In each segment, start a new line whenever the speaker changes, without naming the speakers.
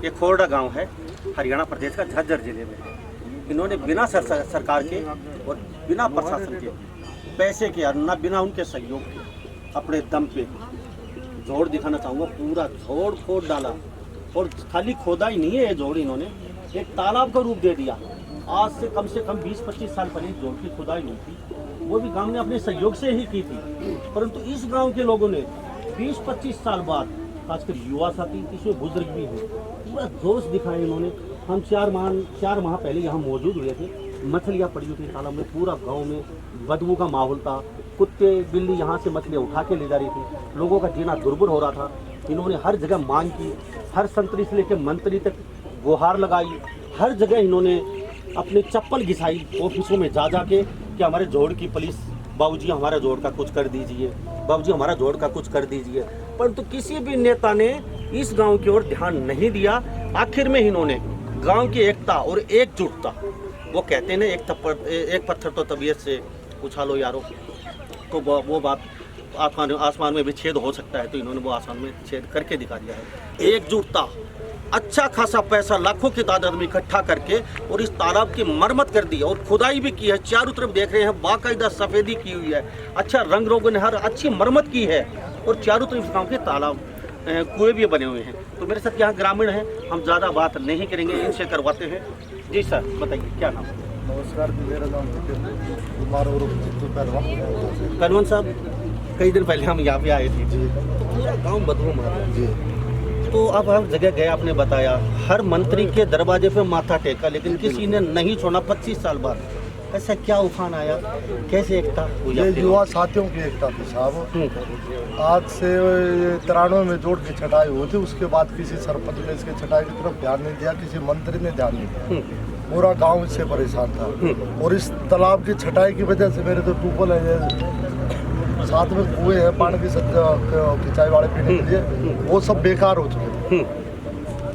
ये खोरडा गांव है, हरियाणा प्रदेश का झज्जर जिले में है। इन्होंने बिना सरकार के और बिना प्रशासन के, पैसे के, ना बिना उनके सहयोग के, अपने दम पे जोड़ दिखाना चाहूँगा, पूरा जोड़ खोद डाला। और खाली खोदा ही नहीं है, ये जोड़ इन्होंने एक तालाब का रूप दे दिया। आज से कम 20-25 साल पहले जोड़ की खुदाई हुई थी, वो भी गांव ने अपने सहयोग से ही की थी। परंतु इस गांव के लोगों ने 20-25 साल बाद, खासकर युवा साथी, इसमें बुजुर्ग भी हुए, पूरा जोश दिखाया इन्होंने। हम 4 माह पहले यहाँ मौजूद हुए थे, मछलियाँ पड़ी हुई थी तालाब में, पूरा गांव में बदबू का माहौल था, कुत्ते बिल्ली यहाँ से मछलियाँ उठा के ले जा रही थी, लोगों का जीना दुर्भर हो रहा था। इन्होंने हर जगह मांग की, हर संतरी से लेकर मंत्री तक गुहार लगाई, हर जगह इन्होंने अपने चप्पल घिसाई ऑफिसों में जा के कि हमारे जोड़ की पुलिस, बाबूजी हमारा जोड़ का कुछ कर दीजिए, बाबूजी हमारा जोड़ का कुछ कर दीजिए। परंतु किसी भी नेता ने इस गांव की ओर ध्यान नहीं दिया। आखिर में इन्होंने गांव की एकता और एकजुटता, वो कहते हैं ना, एक पत्थर तो तबीयत से उछालो यारो, तो वो बात आसमान में भी छेद हो सकता है, तो इन्होंने वो आसमान में छेद करके दिखा दिया है। एकजुटता, अच्छा खासा पैसा लाखों की तादाद में इकट्ठा करके और इस तालाब की मरम्मत कर दी और खुदाई भी की है। चारों तरफ देख रहे हैं, बाकायदा सफेदी की हुई है, अच्छा रंग रोगन ने हर अच्छी मरम्मत की है और चारों तरफ गाँव के तालाब कुएं भी बने हुए हैं। तो मेरे साथ यहाँ ग्रामीण हैं, हम ज़्यादा बात नहीं करेंगे, इनसे करवाते हैं। जी सर, बताइए क्या नाम?
नमस्कार, मेरा नाम
कनवन साहब, कई दिन पहले हम यहाँ पे आए थे जी, तो पूरा गाँव बदबू मार जी। तो अब हर जगह गए, आपने बताया, हर मंत्री के दरवाजे पे माथा टेका, लेकिन किसी ने नहीं छोड़ा। 25 साल बाद ऐसा क्या उफान आया, कैसे एकता हुई?
ये युवा साथियों की एकता थी साहब। आज से 93 में जोड़ की छटाई हुई थी, उसके बाद किसी सरपंच ने इसके छटाई की तरफ ध्यान नहीं दिया, किसी मंत्री ने ध्यान नहीं दिया, पूरा गांव इससे परेशान था। और इस तालाब की छटाई की वजह से मेरे तो ट्यूबवेल है, साथ में कुएं हैं पानी की खिंचाई वाले पीने के लिए, वो सब बेकार हो चुके थे।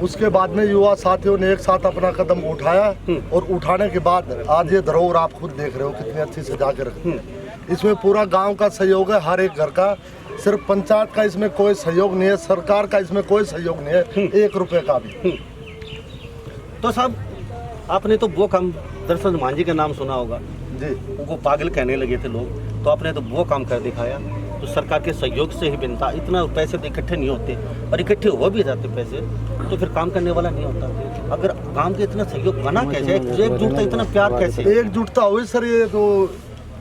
उसके बाद में युवा साथियों ने एक साथ अपना कदम उठाया और उठाने के बाद आज ये धरोहर आप खुद देख रहे हो कितनी अच्छी सजा के रखी है। इसमें पूरा गांव का सहयोग है, हर एक घर का, सिर्फ पंचायत का इसमें कोई सहयोग नहीं है, सरकार का इसमें कोई सहयोग नहीं है, 1 रुपए का भी।
तो साहब, आपने तो वो काम दरअसल मांझी का नाम सुना होगा
जी,
वो पागल कहने लगे थे लोग, तो आपने तो वो काम कर दिखाया। तो सरकार के सहयोग से ही बनता, इतना पैसे तो इकट्ठे नहीं होते, और इकट्ठे हो भी जाते पैसे तो फिर काम करने वाला नहीं होता। अगर गांव के इतना सहयोग बना कैसे, एकजुटता, इतना प्यार कैसे?
एकजुटता हुई सर, ये तो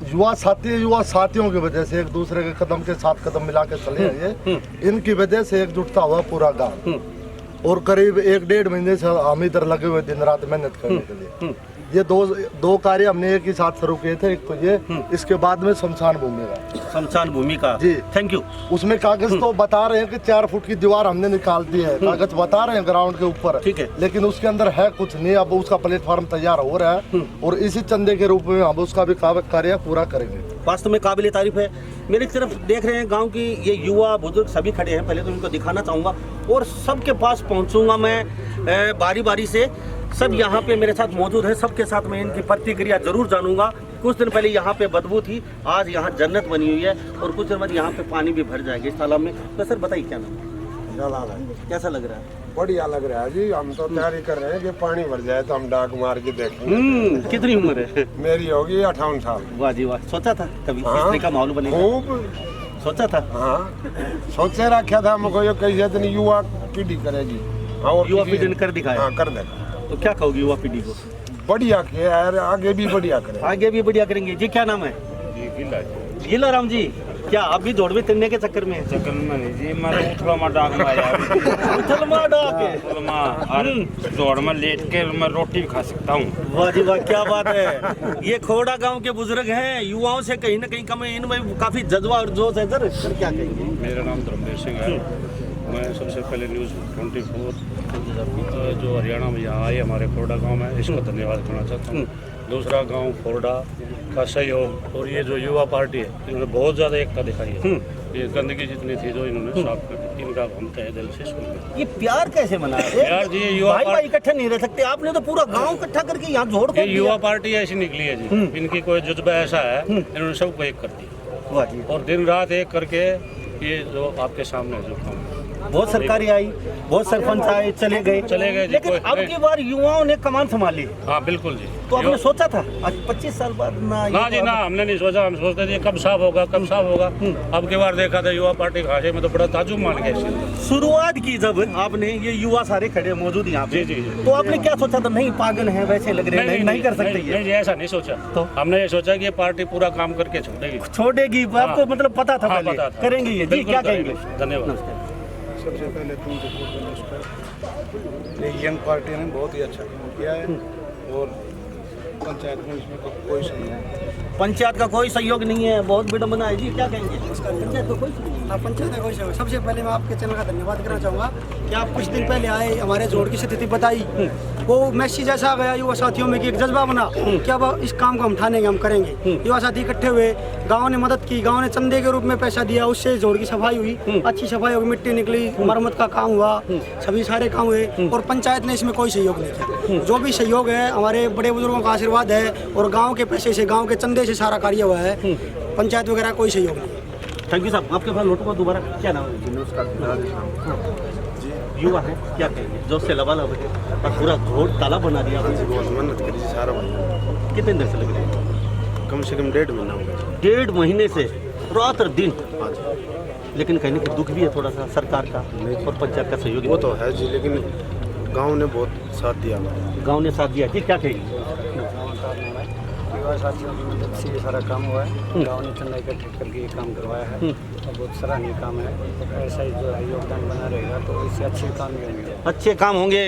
युवा साथियों की वजह से, एक दूसरे के कदम के साथ कदम मिला के चले ये, इनकी वजह से एकजुटता हुआ पूरा गाँव। और करीब 1-1.5 महीने से हम इधर लगे हुए दिन रात मेहनत करने के लिए। ये दो कार्य हमने एक ही साथ शुरू किए थे, एक तो ये, इसके बाद में शमशान भूमि का
जी, थैंक यू।
उसमें कागज तो बता रहे हैं कि 4 फुट की दीवार हमने निकाल दी है, कागज बता रहे हैं ग्राउंड के ऊपर,
ठीक है,
लेकिन उसके अंदर है कुछ नहीं। अब उसका प्लेटफॉर्म तैयार हो रहा है और इसी चंदे के रूप में हम उसका भी कार्य पूरा करेंगे।
वास्तव में काबिल तारीफ है। मेरी तरफ देख रहे हैं गांव की ये युवा बुजुर्ग सभी खड़े हैं, पहले तो इनको दिखाना चाहूँगा और सबके पास पहुँचूंगा मैं बारी बारी से। सब यहाँ पे मेरे साथ मौजूद है, सबके साथ मैं इनकी प्रतिक्रिया जरूर जानूंगा। कुछ दिन पहले यहाँ पे बदबू थी, आज यहाँ जन्नत बनी हुई है और कुछ दिन बाद यहाँ पे पानी भी भर जाएगा इस तालाब में। तो सर बताइए क्या नाम है, कैसा लग रहा है?
बढ़िया लग रहा है जी, हम तो तैयारी कर रहे हैं कि पानी भर जाए तो हम डाक मार के देखेंगे।
कितनी उम्र है?
मेरी होगी 58 साल।
वाह जी वाह, सोचा था कभी
हाँ,
इसने का माहौल बनेगा?
खूब
सोचा था।
हाँ, सोचे रखा था हमको, ये कैसे इतनी युवा पीढ़ी करेगी। हाँ,
युवा पीढ़ी ने कर दिखाया।
हाँ, कर देगा।
तो क्या कहोगे युवा पीढ़ी को?
बढ़िया किया यार, आगे भी बढ़िया करें।
आगे भी बढ़िया करेंगे जी। क्या नाम है? गीला राम जी, क्या आप भी दौड़ में तिरने के चक्कर में?
चक्कर में नहीं जी, मैं उठलमा डाक में आया।
उठलमा डाक है,
दौड़ में लेट के मैं रोटी भी खा सकता हूँ।
वाह जी वाह, क्या बात है। ये खोरडा गांव के बुजुर्ग हैं, युवाओं से कहीं ना कहीं कम है, इनमें काफी जज्बा और जोश है। सर क्या कहेंगे?
मेरा नाम धर्मेंद्र सिंह है। मैं सबसे पहले न्यूज़ 24 जो हरियाणा में यहाँ आए हमारे खोरडा गांव में, इसका धन्यवाद करना चाहता हूँ। दूसरा गांव खोरडा का सहयोग और ये जो युवा पार्टी है, इन्होंने बहुत ज़्यादा एकता दिखाई है। ये गंदगी जितनी थी जो इन्होंने साफ कर दी, इनका हम तहे दिल से शुक्रिया।
ये प्यार कैसे मना?
यार जी, युवा
भाई इकट्ठे नहीं रह सकते, आपने तो पूरा गांव इकट्ठा करके यहाँ जोड़
ये युवा पार्टी ऐसी निकली है जी, इनकी कोई जज्बा ऐसा है, इन्होंने सबको एक कर दिया और दिन रात एक करके ये जो आपके सामने जो काम
बहुत सरकारें आई, बहुत सरपंच आए, चले गए, लेकिन अब की बार युवाओं ने कमान संभाली।
हाँ बिल्कुल जी।
तो आपने सोचा था आज 25 साल बाद
ना जी ना, हमने नहीं सोचा। हम सोचते थे कब साफ होगा, कब साफ होगा। अब की बार देखा था युवा पार्टी खासे में तो बड़ा ताजुब मान गए।
शुरुआत की जब आपने, ये युवा सारे खड़े मौजूद यहाँ पे,
जी,
तो आपने क्या सोचा था? नहीं पागल है, वैसे लग रहे हैं, नहीं कर सकते ये?
नहीं, ऐसा नहीं सोचा।
तो
हमने ये सोचा कि ये पार्टी पूरा काम करके छोड़ेगी।
आपको मतलब पता था पहले
पता था।
करेंगे ये? जी क्या कहेंगे?
धन्यवाद।
सबसे पहले तुमको नमस्कार। ये यंग पार्टी ने बहुत ही अच्छा काम किया है और पंचायत में इसमें कोई सहयोग नहीं।
पंचायत का कोई सहयोग नहीं है, बहुत विडम्बना है। जी क्या कहेंगे? पंचायत का कोई सहयोग नहीं।
पंचायत का कोई सहयोग। सबसे पहले मैं आपके चैनल का धन्यवाद करना चाहूँगा कि आप कुछ दिन पहले आए, हमारे जोड़ की स्थिति बताई, वो मैसेज ऐसा गया युवा साथियों में कि एक जज्बा बना कि अब इस काम को हम ठानेंगे, हम करेंगे। युवा साथी इकट्ठे हुए, गांव ने मदद की, गांव ने चंदे के रूप में पैसा दिया, उससे जोड़ की सफाई हुई, अच्छी सफाई होगी, मिट्टी निकली, मरम्मत का काम हुआ, सभी सारे काम हुए। और पंचायत ने इसमें कोई सहयोग नहीं किया। जो भी सहयोग है हमारे बड़े बुजुर्गों का आशीर्वाद है और गाँव के पैसे से, गाँव के चंदे से सारा कार्य हुआ है। पंचायत वगैरह कोई सहयोग नहीं।
थैंक यू साहब। आपके पास लौटूंगा दोबारा। क्या नाम है? युवा है, क्या कहेंगे? जो से लबालब है और पूरा घोड़ ताला बना दिया आपने।
मन्नत करी सारा भाई,
कितने देर से लग रहे हैं?
कम से कम 1.5 महीना हो गया।
1.5 महीने से रात और दिन। लेकिन कहने के दुख भी है थोड़ा सा सरकार का और पंचायत का सहयोग।
वो तो है जी, लेकिन गांव ने बहुत साथ दिया।
गांव ने साथ दिया। जी क्या कहेंगे?
युवा साथियों की मदद से ये सारा काम हुआ है। गाँव ने चंदा इकट्ठे करके ये काम करवाया है और बहुत सराहनीय काम है। ऐसा ही जो है योगदान बना रहेगा तो इससे अच्छे काम भी होंगे।
अच्छे काम होंगे।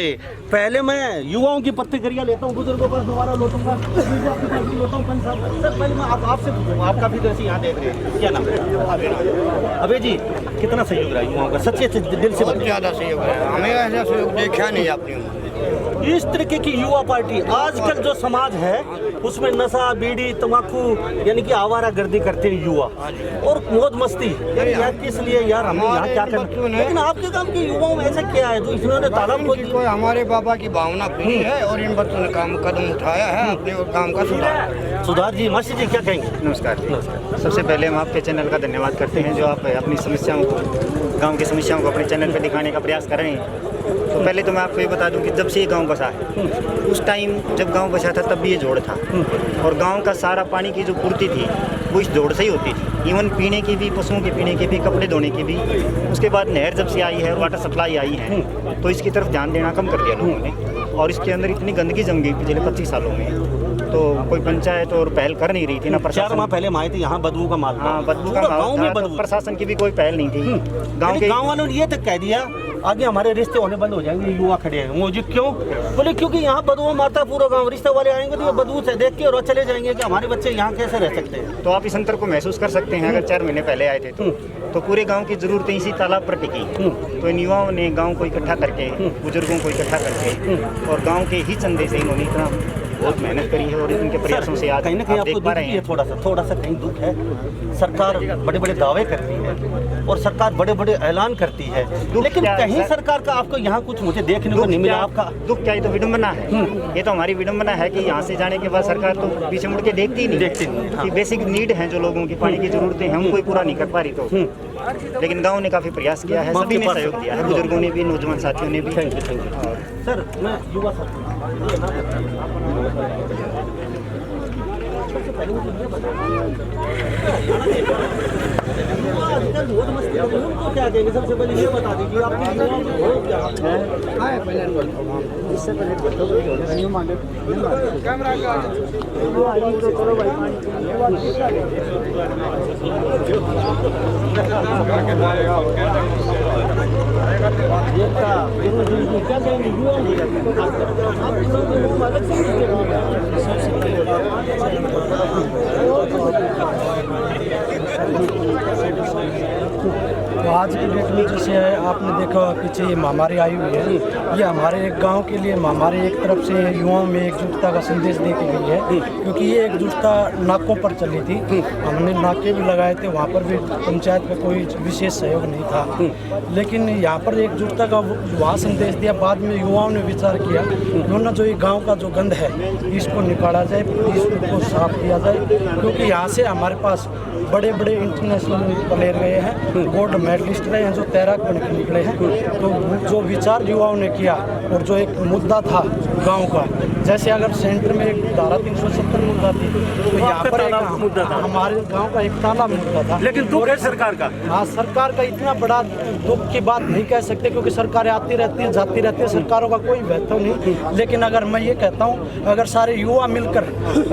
पहले मैं युवाओं की प्रतिक्रिया लेता हूँ, बुजुर्गों पर दोबारा लौटूंगा। सर पहले मैं आपसे पूछूंगा, आपका भी जैसे यहाँ देख रहे हैं, क्या नाम है? अबे जी, कितना सहयोग रहा युवाओं का? सच्चे दिल से बताइए।
ज़्यादा सहयोग है, हमें ऐसा सहयोग देखा नहीं अपनी उम्र।
इस तरीके की युवा पार्टी आजकल जो समाज है उसमें नशा, बीड़ी, तंबाकू यानी कि आवारागर्दी करते हैं युवा और मौज मस्ती। यार किस लिए यार, हमें यहाँ क्या करना? लेकिन आपके गांव के युवाओं में ऐसा क्या है जो इन्होंने तालाब को?
कोई हमारे बाबा की भावना खुली है और इन बच्चों ने काम कदम उठाया है अपने काम का सुधार।
सुधार जी, मासी जी क्या कहेंगे?
नमस्कार। सबसे पहले हम आपके चैनल का धन्यवाद करते हैं जो आप अपनी समस्याओं को, गांव की समस्याओं को अपने चैनल पर दिखाने का प्रयास कर रहे हैं। तो पहले तो मैं आपको ये बता दूं कि जब से ये गांव बसा है, उस टाइम जब गांव बसा था तब भी ये जोड़ था और गांव का सारा पानी की जो पूर्ति थी वो इस जोड़ से ही होती थी। इवन पीने की भी, पशुओं के पीने की भी, कपड़े धोने की भी। उसके बाद नहर जब से आई है और वाटर सप्लाई आई है तो इसकी तरफ ध्यान देना कम कर दिया लोगों ने और इसके अंदर इतनी गंदगी जम गई पिछले 25 सालों में। तो कोई पंचायत और पहल कर नहीं रही थी ना प्रशासन।
4 माह पहले माए थे यहाँ, बदबू का माल।
हाँ, बदबू का
गाँव में
माल था, प्रशासन की भी कोई पहल नहीं थी।
गाँव वालों ने ये तक कह दिया आगे हमारे रिश्ते होने बंद हो जाएंगे। युवा खड़े हैं वो जी, क्यों? बोले क्योंकि यहाँ बदबू मारता पूरा गाँव, रिश्ते वाले आएंगे तो ये बदबू से देख के और चले जाएंगे कि हमारे बच्चे यहाँ कैसे रह सकते हैं।
तो आप इस अंतर को महसूस कर सकते हैं। अगर 4 महीने पहले आए थे तो पूरे गांव की जरूरतें इसी तालाब पर टिकी। तो इन युवाओं ने गांव को इकट्ठा करके, बुजुर्गों को इकट्ठा करके और गांव के ही चंदे से इन्होंने इतना बहुत मेहनत करी है और इनके प्रयासों से आज
कहीं ना कहीं
आप
आपको
देख पा
दुख
रहे
भी है,
हैं।
थोड़ा सा कहीं दुख है। सरकार बड़े बड़े दावे करती है और सरकार बड़े बड़े ऐलान करती है, लेकिन कहीं सरकार का आपको यहाँ कुछ मुझे देखने को नहीं मिला। आपका
दुख क्या, ये तो विडम्बना है। ये तो हमारी विडम्बना है कि यहाँ से जाने के बाद सरकार तो पीछे मुड़ के देखती ही नहीं। कि बेसिक नीड है जो लोगों की, पानी की जरूरतें हैं, हम कोई पूरा नहीं कर पा रही। तो लेकिन गाँव ने काफ़ी प्रयास किया है, सभी ने सहयोग दिया है, बुजुर्गों ने भी, नौजवान साथियों ने भी।
Thank you sir. मैं युवा साथी उनको क्या कहेंगे? सबसे पहले ये बता दीजिए आपके क्या कहेंगे
तो आज की डेट में जैसे आपने देखा पीछे ये महामारी आई हुई है, ये हमारे एक गांव के लिए महामारी एक तरफ से युवाओं में एकजुटता का संदेश दे के गई है, क्योंकि ये एकजुटता नाकों पर चली थी। हमने नाके भी लगाए थे, वहाँ पर भी पंचायत का कोई विशेष सहयोग नहीं था, लेकिन यहाँ पर एकजुटता का वहाँ संदेश दिया। बाद में युवाओं ने विचार किया क्यों ना जो ये गाँव का जो गंद है इसको निकाला जाए, इसको साफ किया जाए, क्योंकि यहाँ से हमारे पास बड़े बड़े इंटरनेशनल प्लेयर गए हैं, गोल्ड मेडलिस्ट रहे हैं, जो तैराक बन के निकले हैं। तो जो विचार युवाओं ने किया और जो एक मुद्दा था गांव का, जैसे अगर सेंटर में एक धारा 370 मुद्दा थी, तो यहाँ पर एक मुद्दा था, हमारे गांव का एक ताला मुद्दा था।
लेकिन दुख है सरकार का।
हाँ, सरकार का इतना बड़ा दुख की बात नहीं कह सकते, क्योंकि सरकारें आती रहती है जाती रहती है, सरकारों का कोई महत्व नहीं। लेकिन अगर मैं ये कहता हूँ, अगर सारे युवा मिलकर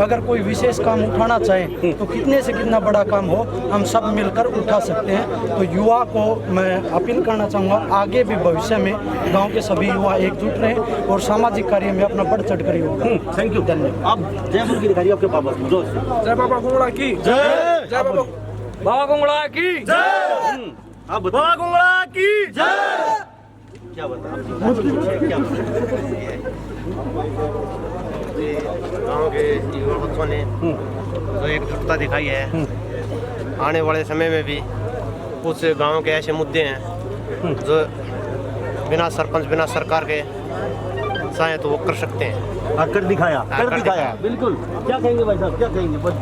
अगर कोई विशेष काम उठाना चाहें तो कितने से कितना बड़ा काम हो, हम सब मिलकर उठा सकते हैं। तो युवा को मैं अपील करना चाहूँगा, आगे भी भविष्य में गांव के सभी युवा एकजुट रहें और सामाजिक कार्य में अपना बढ़ चढ़ कर योगदान।
थैंक यू, धन्यवाद। आप जय मुर्गी दिखाइए आपके पापा को। जोर से
जय बाबा गुंगड़ा की जय, जय बाबा
बाबा गुंगड़ा की जय,
आप बाबा
गुंगड़ा की जय।
क्या बता
गांव के युवा बच्चों ने जो एकजुटता दिखाई है, आने वाले समय में भी कुछ गांव के ऐसे मुद्दे हैं जो बिना सरपंच बिना सरकार के चाहे तो वो कर सकते हैं।
कर दिखाया बिल्कुल। क्या कहेंगे भाई साहब, क्या कहेंगे? बस